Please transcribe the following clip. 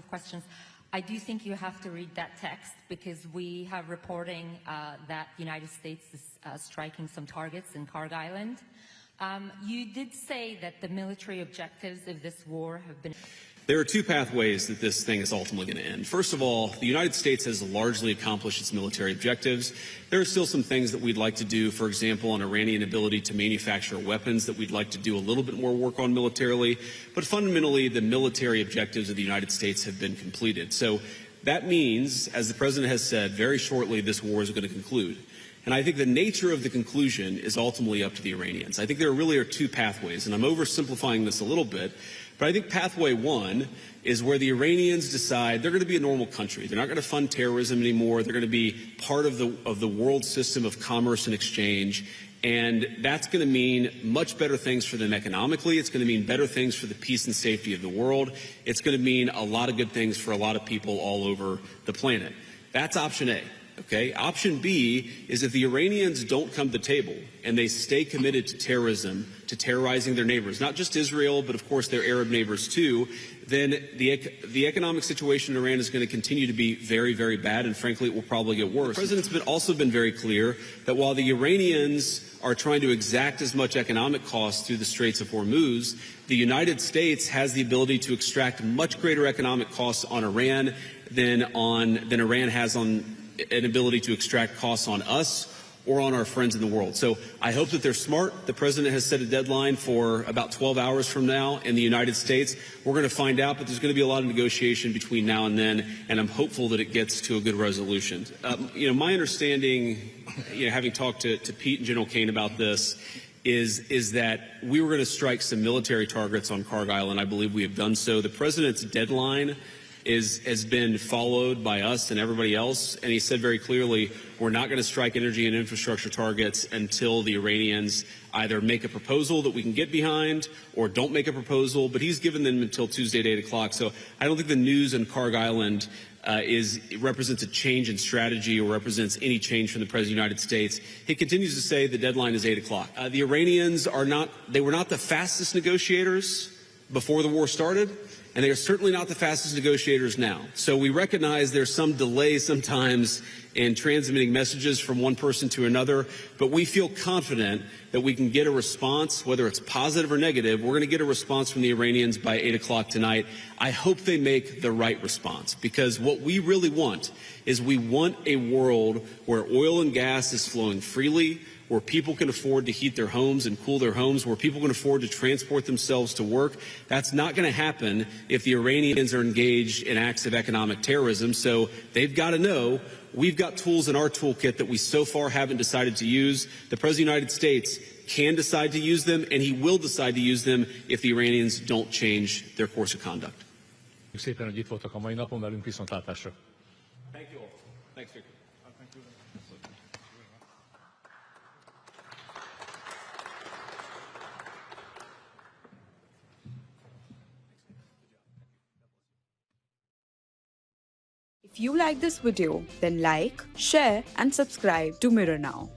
of questions. I do think you have to read that text because we have reporting that the United States is striking some targets in Kharg Island. You did say that the military objectives of this war have been... There are two pathways that this thing is ultimately going to end. First of all, the United States has largely accomplished its military objectives. There are still some things that we'd like to do, for example, on Iranian ability to manufacture weapons that we'd like to do a little bit more work on militarily. But fundamentally, the military objectives of the United States have been completed. So that means, as the President has said, very shortly this war is going to conclude. And I think the nature of the conclusion is ultimately up to the Iranians. I think there really are two pathways, and I'm oversimplifying this a little bit, but I think pathway one is where the Iranians decide they're going to be a normal country. They're not going to fund terrorism anymore. They're going to be part of the world system of commerce and exchange. And that's going to mean much better things for them economically. It's going to mean better things for the peace and safety of the world. It's going to mean a lot of good things for a lot of people all over the planet. That's option A. Okay. Option B is if the Iranians don't come to the table and they stay committed to terrorism, to terrorizing their neighbors, not just Israel, but of course their Arab neighbors too, then the economic situation in Iran is going to continue to be very, very bad, and frankly, it will probably get worse. The President's also been very clear that while the Iranians are trying to exact as much economic cost through the Straits of Hormuz, the United States has the ability to extract much greater economic costs on Iran than Iran has on an ability to extract costs on us or on our friends in the world. So I hope that they're smart. The President has set a deadline for about 12 hours from now in the United States. We're going to find out, but there's going to be a lot of negotiation between now and then, and I'm hopeful that it gets to a good resolution. My understanding, having talked to Pete and General Kane about this, is that we were going to strike some military targets on Kharg Island. I believe we have done so. The President's deadline has been followed by us and everybody else, and he said very clearly we're not going to strike energy and infrastructure targets until the Iranians either make a proposal that we can get behind or don't make a proposal, but he's given them until Tuesday at 8 o'clock. So I don't think the news on Kharg Island represents a change in strategy or represents any change from the President of the United States. He continues to say the deadline is 8 o'clock. The Iranians were not the fastest negotiators before the war started, and they are certainly not the fastest negotiators now. So we recognize there's some delay sometimes in transmitting messages from one person to another, but we feel confident that we can get a response, whether it's positive or negative. We're going to get a response from the Iranians by 8 o'clock tonight. I hope they make the right response, because what we really want is we want a world where oil and gas is flowing freely, where people can afford to heat their homes and cool their homes, where people can afford to transport themselves to work. That's not going to happen if the Iranians are engaged in acts of economic terrorism. So they've got to know we've got tools in our toolkit that we so far haven't decided to use. The President of the United States can decide to use them, and he will decide to use them if the Iranians don't change their course of conduct. Szépen, hogy itt voltak a mai napon velünk, viszontlátásra. Thank you all. Thanks, Victor. If you like this video, then like, share and subscribe to Mirror Now.